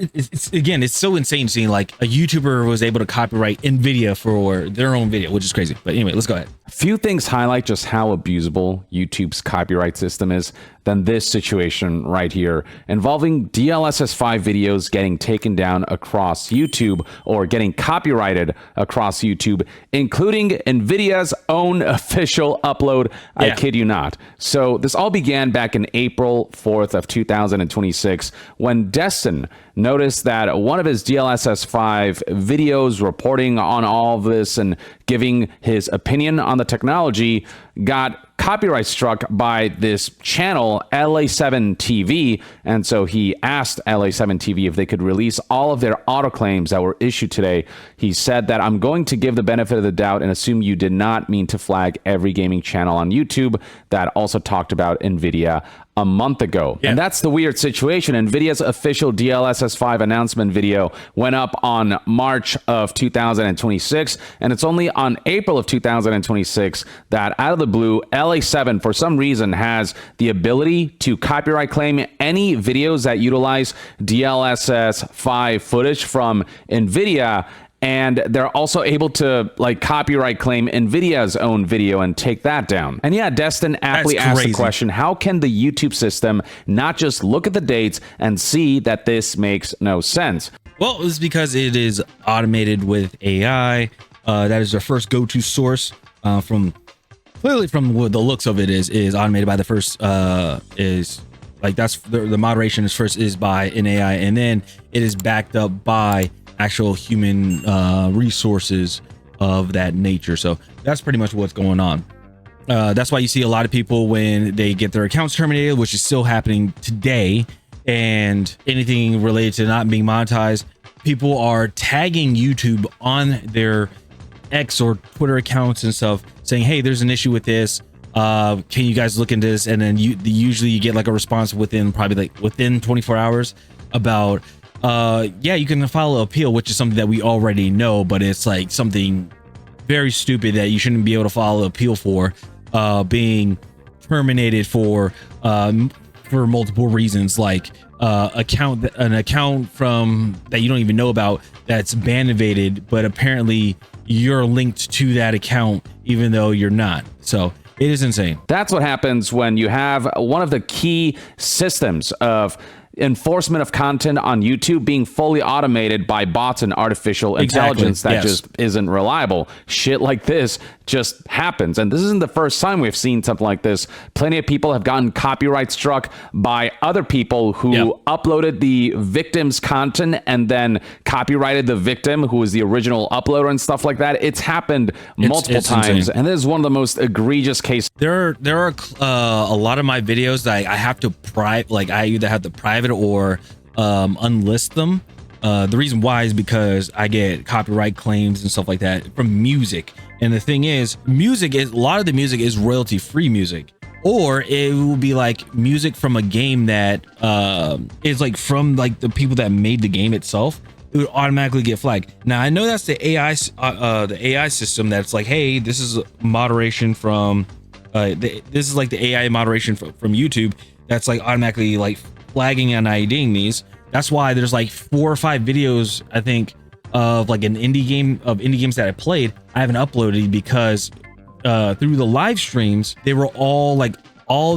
It's so insane seeing like a YouTuber was able to copyright NVIDIA for their own video, which is crazy. But anyway, let's go ahead. A few things highlight just how abusable YouTube's copyright system is than this situation right here, involving DLSS 5 videos getting taken down across YouTube or getting copyrighted across YouTube, including NVIDIA's own official upload. Yeah. I kid you not. So this all began back in April 4th of 2026 when Destin noticed that one of his DLSS 5 videos reporting on all of this and giving his opinion on the technology got copyright struck by this channel, LA7 TV. And so he asked LA7 TV if they could release all of their auto claims that were issued today. He said that I'm going to give the benefit of the doubt and assume you did not mean to flag every gaming channel on YouTube that also talked about NVIDIA a month ago. Yeah. And that's the weird situation. NVIDIA's official DLSS 5 announcement video went up on March of 2026, and it's only on April of 2026 that out of the blue, LA7 for some reason has the ability to copyright claim any videos that utilize DLSS 5 footage from NVIDIA. And they're also able to like copyright claim NVIDIA's own video and take that down. And yeah, Destin aptly asked the question, how can the YouTube system not just look at the dates and see that this makes no sense? Well, it's because it is automated with AI. That is their first go-to source clearly from what the looks of it is automated by the first is like that's the moderation is by an AI, and then it is backed up by actual human resources of that nature. So that's pretty much what's going on. That's why you see a lot of people when they get their accounts terminated, which is still happening today, and anything related to not being monetized, people are tagging YouTube on their X or Twitter accounts and stuff saying, hey, there's an issue with this. Can you guys look into this? And then usually you get like a response within 24 hours about yeah, you can file an appeal, which is something that we already know, but it's like something very stupid that you shouldn't be able to file an appeal for, being terminated for multiple reasons, like an account from that you don't even know about that's ban evaded, but apparently you're linked to that account even though you're not. So it is insane. That's what happens when you have one of the key systems of enforcement of content on YouTube being fully automated by bots and artificial intelligence that just isn't reliable. Shit like this just happens. And this isn't the first time we've seen something like this. Plenty of people have gotten copyright struck by other people who uploaded the victim's content and then copyrighted the victim who was the original uploader and stuff like that. It's happened multiple times. Insane. And this is one of the most egregious cases. There are a lot of my videos that I have to I either have to private or unlist them. The reason why is because I get copyright claims and stuff like that from music. And the thing is, a lot of the music is royalty free music, or it will be like music from a game that is like from like the people that made the game itself. It would automatically get flagged. Now I know that's the AI system that's like, hey, this is moderation from this is like the AI moderation from YouTube that's like automatically like flagging and IDing these. That's why there's like 4 or 5 videos, I think, of like an indie games that I played I haven't uploaded because through the live streams they were all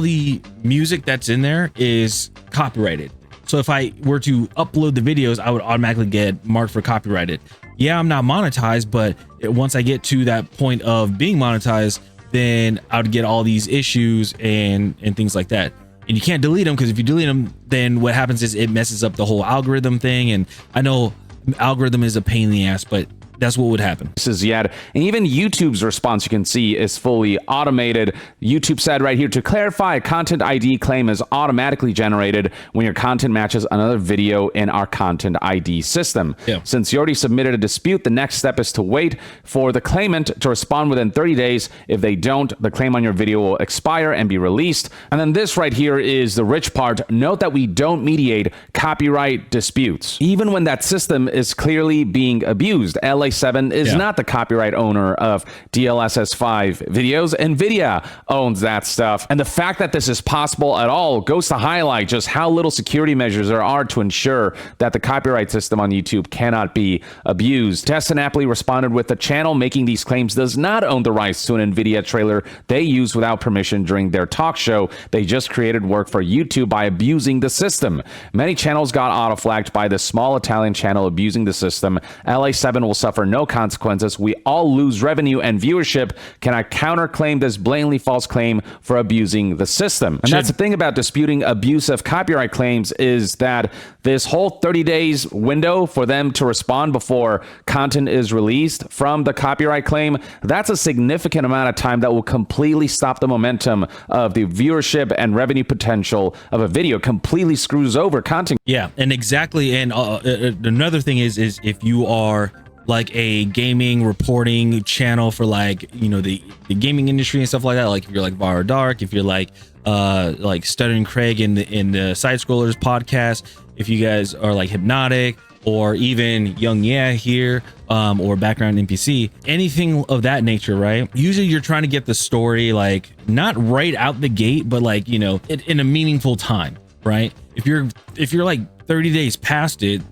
the music that's in there is copyrighted. So if I were to upload the videos, I would automatically get marked for copyrighted. Yeah, I'm not monetized, but once I get to that point of being monetized, then I would get all these issues and things like that. And you can't delete them, because if you delete them, then what happens is it messes up the whole algorithm thing. And I know algorithm is a pain in the ass, but that's what would happen. This is and even YouTube's response, you can see, is fully automated. YouTube said right here, to clarify, a content ID claim is automatically generated when your content matches another video in our content ID system. Since you already submitted a dispute, the next step is to wait for the claimant to respond within 30 days. If they don't, the claim on your video will expire and be released. And then this right here is the rich part. Note that we don't mediate copyright disputes, even when that system is clearly being abused. LA7 is not the copyright owner of DLSS 5 videos. NVIDIA owns that stuff. And the fact that this is possible at all goes to highlight just how little security measures there are to ensure that the copyright system on YouTube cannot be abused. Destin aptly responded with the channel making these claims does not own the rights to an NVIDIA trailer they used without permission during their talk show. They just created work for YouTube by abusing the system. Many channels got auto-flagged by this small Italian channel abusing the system. LA7 will suffer no consequences. We all lose revenue and viewership. Can I counterclaim this blatantly false claim for abusing the system? And that's the thing about disputing abusive copyright claims, is that this whole 30 days window for them to respond before content is released from the copyright claim, that's a significant amount of time that will completely stop the momentum of the viewership and revenue potential of a video. Completely screws over content. Yeah, and exactly. And another thing is if you are like a gaming reporting channel for, like, you know, the gaming industry and stuff like that, like if you're like Var Dark, if you're like Stuttering Craig in the Side Scrollers podcast, if you guys are like Hypnotic, or even Young Yeah here, or Background NPC, anything of that nature, right? Usually you're trying to get the story like not right out the gate, but like, you know, in a meaningful time, right? If you're like 30 days past it,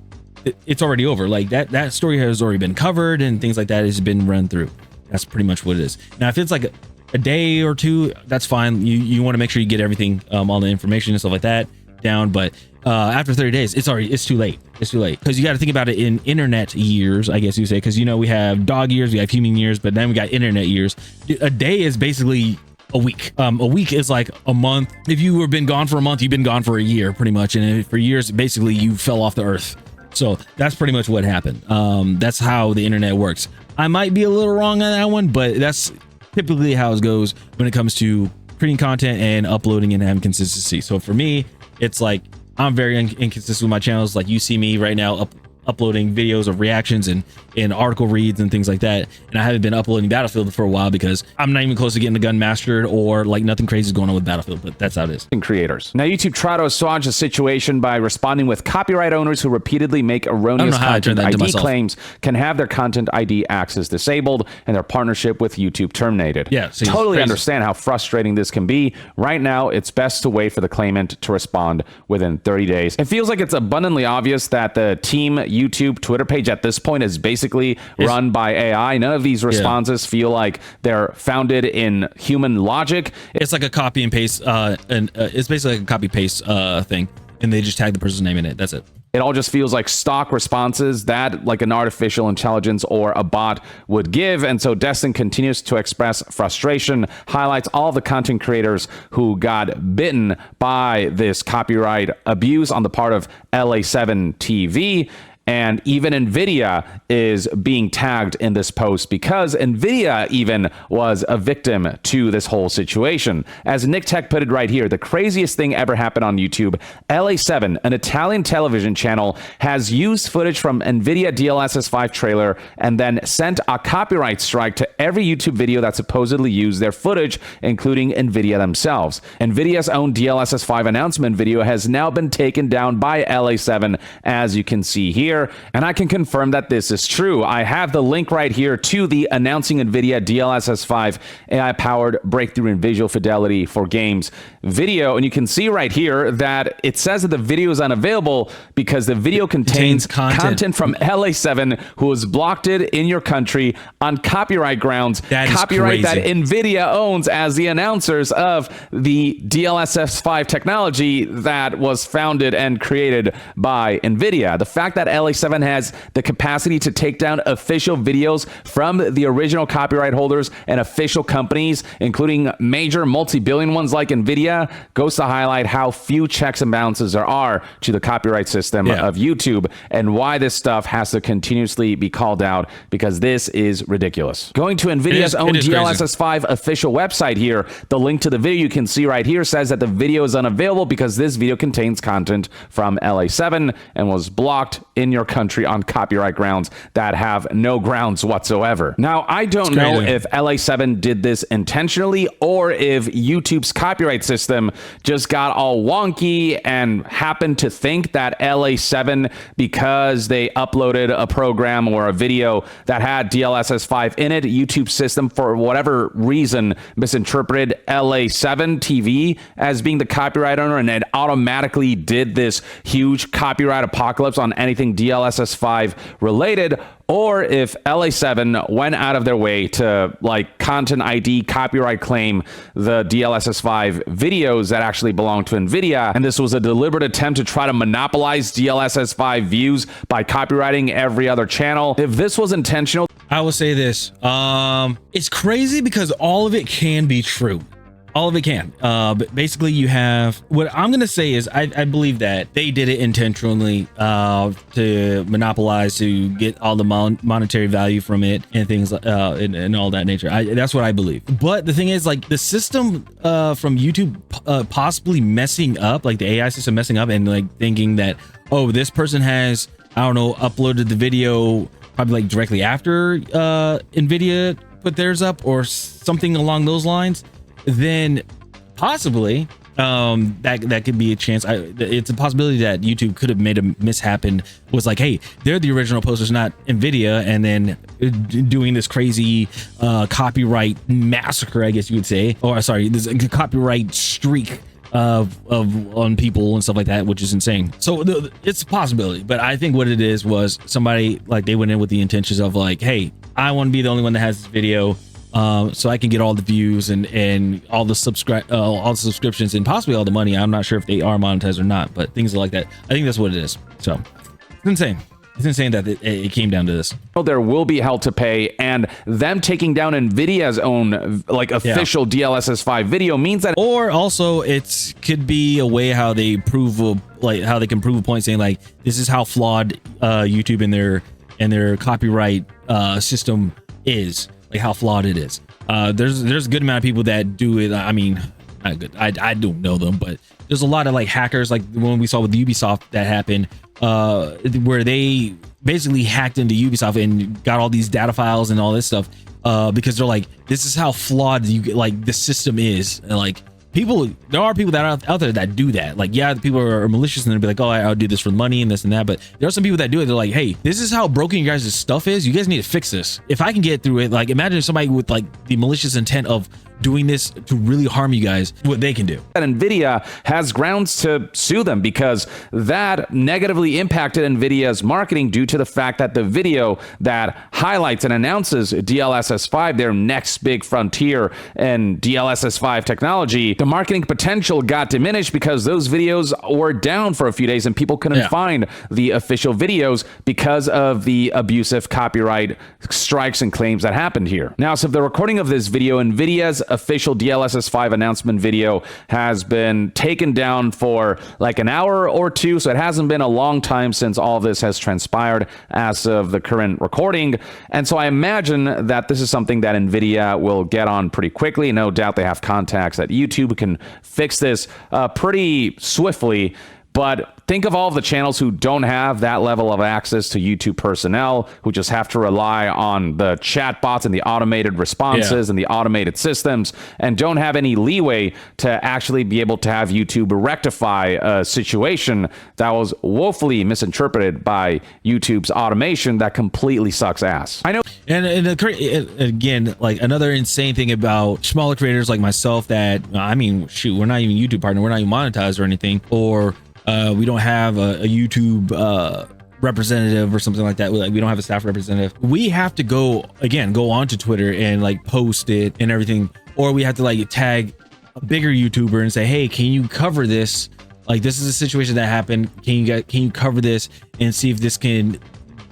it's already over. Like that story has already been covered and things like that has been run through. That's pretty much what it is. Now, if it's like a day or two, that's fine. You want to make sure you get everything, all the information and stuff like that down. But after 30 days, it's too late. It's too late, because you got to think about it in internet years, I guess you say, because, you know, we have dog years, we have human years, but then we got internet years. A day is basically a week. A week is like a month. If you have been gone for a month, you've been gone for a year, pretty much. And for years, basically, you fell off the earth. So that's pretty much what happened. That's how the internet works. I might be a little wrong on that one, but that's typically how it goes when it comes to creating content and uploading and having consistency. So for me, it's like I'm very inconsistent with my channels. Like you see me right now uploading videos of reactions and article reads and things like that, and I haven't been uploading Battlefield for a while because I'm not even close to getting the gun mastered, or like nothing crazy is going on with Battlefield. But that's how it is. Creators. Now, YouTube tried to assuage the situation by responding with copyright owners who repeatedly make erroneous content ID claims can have their content ID access disabled and their partnership with YouTube terminated. Yeah, totally understand how frustrating this can be. Right now, it's best to wait for the claimant to respond within 30 days. It feels like it's abundantly obvious that the team YouTube Twitter page at this point is basically run by AI. None of these responses feel like they're founded in human logic. It's like a copy and paste, it's basically like a copy paste thing, and they just tag the person's name in it. That's it. It all just feels like stock responses that like an artificial intelligence or a bot would give. And so Destin continues to express frustration, highlights all the content creators who got bitten by this copyright abuse on the part of LA7 TV. And even NVIDIA is being tagged in this post because NVIDIA even was a victim to this whole situation. As Nick Tech put it right here, the craziest thing ever happened on YouTube. LA7, an Italian television channel, has used footage from NVIDIA DLSS 5 trailer and then sent a copyright strike to every YouTube video that supposedly used their footage, including NVIDIA themselves. NVIDIA's own DLSS 5 announcement video has now been taken down by LA7, as you can see here. And I can confirm that this is true. I have the link right here to the announcing NVIDIA DLSS 5 AI-powered breakthrough in visual fidelity for games video. And you can see right here that it says that the video is unavailable because the video contains content from LA7, who has blocked it in your country on copyright grounds. That is copyright crazy. that NVIDIA owns as the announcers of the DLSS 5 technology that was founded and created by NVIDIA. The fact that LA7 has the capacity to take down official videos from the original copyright holders and official companies, including major multi-billion ones like NVIDIA, goes to highlight how few checks and balances there are to the copyright system of YouTube, and why this stuff has to continuously be called out, because this is ridiculous. Going to NVIDIA's own DLSS 5 official website here, the link to the video you can see right here says that the video is unavailable because this video contains content from LA7 and was blocked in in your country on copyright grounds that have no grounds whatsoever. Now, I don't know if LA7 did this intentionally or if YouTube's copyright system just got all wonky and happened to think that LA7, because they uploaded a program or a video that had DLSS 5 in it, YouTube system for whatever reason misinterpreted LA7 TV as being the copyright owner, and it automatically did this huge copyright apocalypse on anything DLSS 5 related, or if LA7 went out of their way to like content ID copyright claim the DLSS 5 videos that actually belong to NVIDIA, and this was a deliberate attempt to try to monopolize DLSS 5 views by copywriting every other channel. If this was intentional, I will say this, it's crazy because all of it can be true. All of it can. But basically, you have, what I'm going to say is I believe that they did it intentionally to monopolize, to get all the monetary value from it and things and all that nature. That's what I believe. But the thing is, like, the system from YouTube possibly messing up, like the AI system messing up and like thinking that, oh, this person has, I don't know, uploaded the video probably like directly after NVIDIA put theirs up or something along those lines, then possibly that could be a chance. It's a possibility that YouTube could have made a mishap and was like, hey, they're the original posters, not NVIDIA, and then doing this crazy copyright massacre, I guess you would say, or sorry, this copyright streak on people and stuff like that, which is insane. So it's a possibility, but I think what it is was somebody, like, they went in with the intentions of like, hey, I want to be the only one that has this video, so I can get all the views and all the subscriptions and possibly all the money. I'm not sure if they are monetized or not, but things like that. I think that's what it is. So it's insane. It's insane that it came down to this. There will be hell to pay, and them taking down NVIDIA's own like official DLSS 5 video means that, or also it could be a way how they prove how they can prove a point, saying like, this is how flawed YouTube and their copyright system is, like how flawed it is. There's a good amount of people that do it. I mean, not good. I don't know them, but there's a lot of like hackers, like the one we saw with Ubisoft that happened, where they basically hacked into Ubisoft and got all these data files and all this stuff, because they're like, this is how flawed the system is. And like, there are people that are out there that do that. Like, yeah, people are malicious and they'll be like, oh, I'll do this for money and this and that. But there are some people that do it. They're like, hey, this is how broken you guys' stuff is. You guys need to fix this. If I can get through it, like, imagine somebody with like the malicious intent of doing this to really harm you guys, what they can do. That NVIDIA has grounds to sue them because that negatively impacted NVIDIA's marketing due to the fact that the video that highlights and announces DLSS 5, their next big frontier in DLSS 5 technology, the marketing potential got diminished because those videos were down for a few days and people couldn't find the official videos because of the abusive copyright strikes and claims that happened here. Now, so the recording of this video, NVIDIA's official DLSS 5 announcement video, has been taken down for like an hour or two, so it hasn't been a long time since all this has transpired as of the current recording. And so I imagine that this is something that NVIDIA will get on pretty quickly. No doubt they have contacts at YouTube who can fix this pretty swiftly. But think of all of the channels who don't have that level of access to YouTube personnel, who just have to rely on the chatbots and the automated responses and the automated systems, and don't have any leeway to actually be able to have YouTube rectify a situation that was woefully misinterpreted by YouTube's automation that completely sucks ass. I know. And again, like another insane thing about smaller creators like myself that, I mean, shoot, we're not even YouTube partner, we're not even monetized or anything, or we don't have a YouTube representative or something like that. We don't have a staff representative. We have to go onto Twitter and like post it and everything, or we have to like tag a bigger YouTuber and say, hey, can you cover this? Like, this is a situation that happened. Can you cover this and see if this can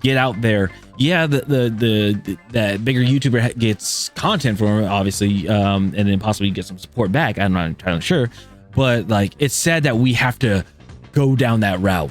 get out there? Yeah, that bigger YouTuber gets content from it, obviously, and then possibly get some support back. I'm not entirely sure, but like, it's sad that we have to go down that route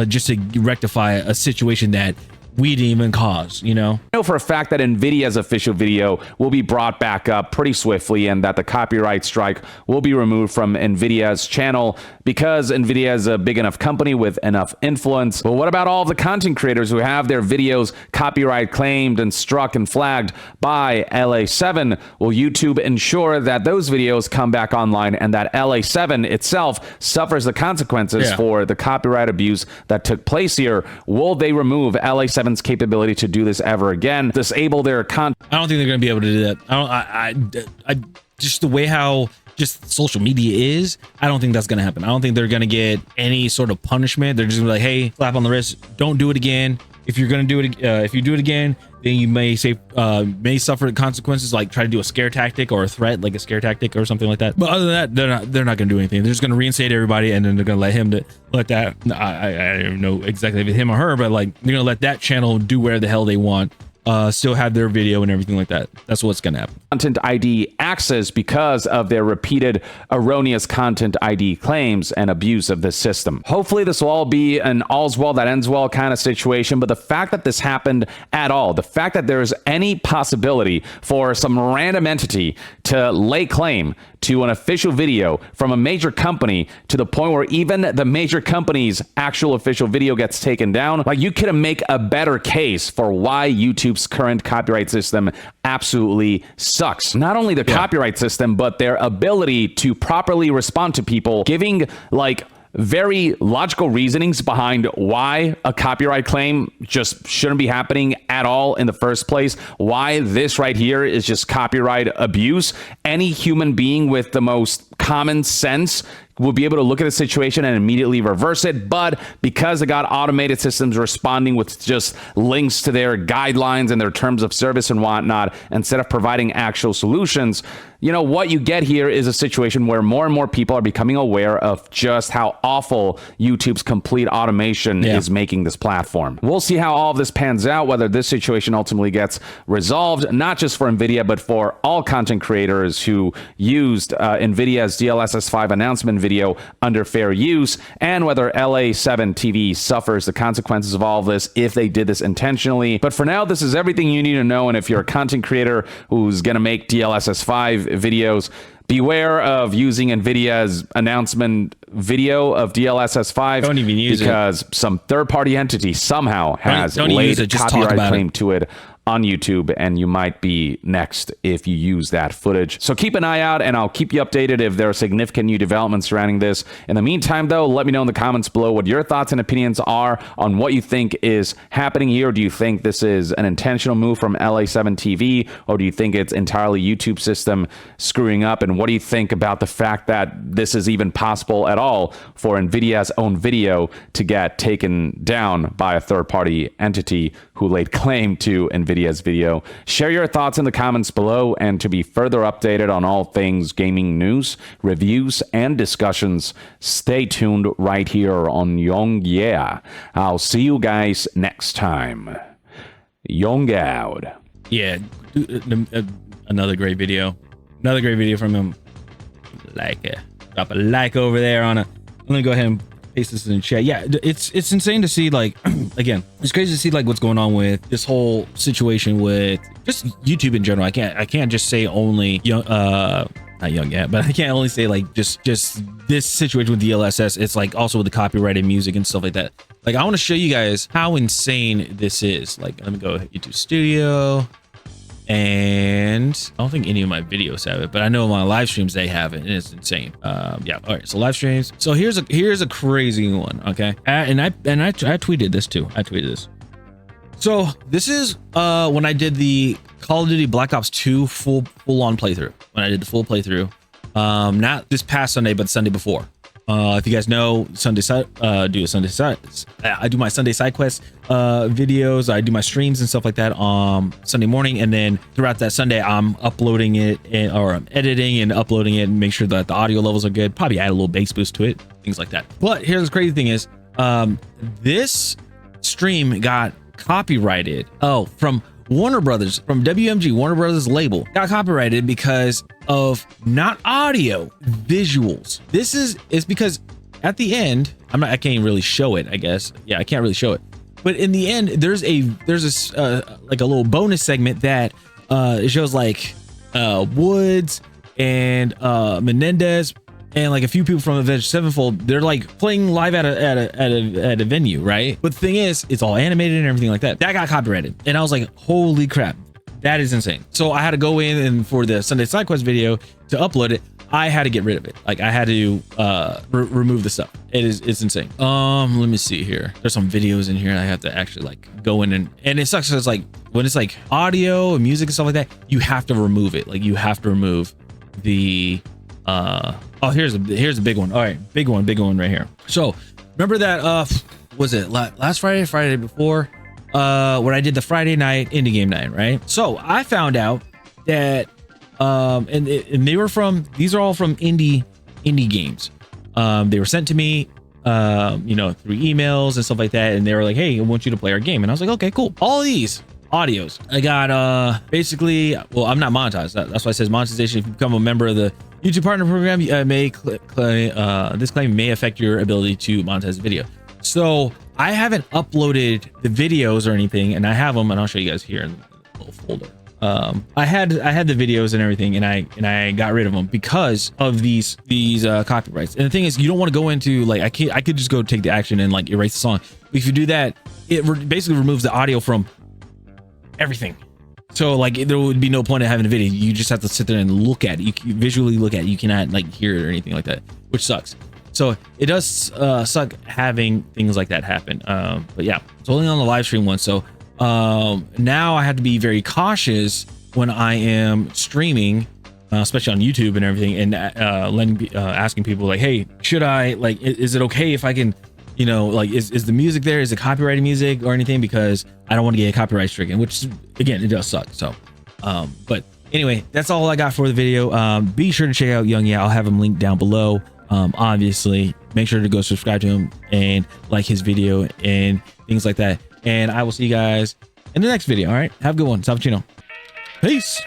just to rectify a situation that we didn't even cause, you know? I know for a fact that NVIDIA's official video will be brought back up pretty swiftly and that the copyright strike will be removed from NVIDIA's channel because NVIDIA is a big enough company with enough influence. But what about all of the content creators who have their videos copyright claimed and struck and flagged by LA7? Will YouTube ensure that those videos come back online and that LA7 itself suffers the consequences for the copyright abuse that took place here? Will they remove LA7's capability to do this ever again, disable their content? I don't think they're going to be able to do that. I just the way how just social media is, I don't think that's going to happen. I don't think they're going to get any sort of punishment. They're just gonna be like, hey, slap on the wrist, don't do it again. If you're going to do it, if you do it again, then you may suffer consequences, like try to do a scare tactic or a threat, like a scare tactic or something like that. But other than that, they're not going to do anything. They're just going to reinstate everybody, and then they're going to let that. I don't know exactly if it's him or her, but like they're going to let that channel do whatever the hell they want. Still have their video and everything like that. That's what's going to happen. Content ID access because of their repeated erroneous content ID claims and abuse of this system. Hopefully this will all be an all's well that ends well kind of situation, but the fact that this happened at all, the fact that there's any possibility for some random entity to lay claim to an official video from a major company to the point where even the major company's actual official video gets taken down, like you could make a better case for why YouTube's current copyright system absolutely sucks. Not only the copyright system, but their ability to properly respond to people, giving like very logical reasonings behind why a copyright claim just shouldn't be happening at all in the first place, why this right here is just copyright abuse. Any human being with the most common sense will be able to look at the situation and immediately reverse it. But because they got automated systems responding with just links to their guidelines and their terms of service and whatnot, instead of providing actual solutions, you know, what you get here is a situation where more and more people are becoming aware of just how awful YouTube's complete automation is making this platform. We'll see how all of this pans out, whether this situation ultimately gets resolved, not just for NVIDIA, but for all content creators who used NVIDIA's DLSS 5 announcement video under fair use, and whether LA7 TV suffers the consequences of all of this if they did this intentionally. But for now, this is everything you need to know. And if you're a content creator who's going to make DLSS 5 videos, beware of using NVIDIA's announcement video of DLSS 5. Don't even use it, because some third-party entity somehow has laid a copyright claim to it on YouTube, and you might be next if you use that footage. So keep an eye out, and I'll keep you updated if there are significant new developments surrounding this. In the meantime, though, let me know in the comments below what your thoughts and opinions are on what you think is happening here. Do you think this is an intentional move from LA7 TV, or do you think it's entirely YouTube system screwing up? And what do you think about the fact that this is even possible at all for NVIDIA's own video to get taken down by a third-party entity who laid claim to NVIDIA's video? Share your thoughts in the comments below, and to be further updated on all things gaming news, reviews, and discussions, stay tuned right here on Young Yeah. I'll see you guys next time. Young out. Yeah, another great video. Another great video from him. Drop a like over there on a. I'm gonna go ahead and paste this in the chat. Yeah, it's insane to see, like, again, it's crazy to see like what's going on with this whole situation with just YouTube in general. I can't just say only not young yet, but I can't only say like just this situation with DLSS. It's like also with the copyrighted music and stuff like that. Like, I want to show you guys how insane this is. Like, let me go YouTube Studio. And I don't think any of my videos have it, but I know my live streams they have it, and it's insane. Yeah. All right. So live streams. So here's a crazy one. Okay. And I tweeted this too. I tweeted this. So this is when I did the Call of Duty Black Ops 2 full on playthrough. When I did the full playthrough, not this past Sunday, but the Sunday before. If you guys know, I do my Sunday side quest videos. I do my streams and stuff like that on Sunday morning, and then throughout that Sunday, I'm uploading it or I'm editing and uploading it and make sure that the audio levels are good. Probably add a little bass boost to it, things like that. But here's the crazy thing is, this stream got copyrighted. Oh, from Warner Brothers, from WMG, Warner Brothers label, got copyrighted because of not audio, visuals. It's because at the end, I can't even really show it, I guess. Yeah, I can't really show it. But in the end, there's this like a little bonus segment that it shows like Woods and Menendez and like a few people from Avenged Sevenfold. They're like playing live at a venue, right? But the thing is, it's all animated and everything like that. That got copyrighted, and I was like, holy crap, that is insane. So I had to go in, and for the Sunday Side Quest video to upload it, I had to get rid of it. Like I had to remove the stuff. It's insane. Let me see here. There's some videos in here I have to actually like go in and it sucks. It's like when it's like audio and music and stuff like that, you have to remove it. Like you have to remove the oh, here's a big one. All right, big one right here. So remember that was it last Friday before when I did the Friday night indie game night, right? So I found out that and they were these are all from indie games. They were sent to me you know, through emails and stuff like that, and they were like, hey, I want you to play our game. And I was like, okay, cool. All of these audios I got basically, well, I'm not monetized. That's why it says monetization. If you become a member of the YouTube partner program, this claim may affect your ability to monetize the video. So I haven't uploaded the videos or anything, and I have them, and I'll show you guys here in the little folder. I had the videos and everything, and I got rid of them because of these copyrights. And the thing is, you don't want to go into like, I could just go take the action and like erase the song. But if you do that, it basically removes the audio from everything. So like there would be no point in having a video. You just have to sit there and look at it. You visually look at it. You cannot like hear it or anything like that, which sucks. So it does suck having things like that happen. But yeah, it's only on the live stream one. So now I have to be very cautious when I am streaming, especially on YouTube and everything, and asking people like, hey, should I like, is it okay if I can, you know, like, is the music there? Is it copyrighted music or anything? Because I don't want to get copyright stricken, which again, it does suck. So, but anyway, that's all I got for the video. Be sure to check out Young Yeah. I'll have him linked down below. Obviously, make sure to go subscribe to him and like his video and things like that. And I will see you guys in the next video. All right. Have a good one. Salvatino. Peace.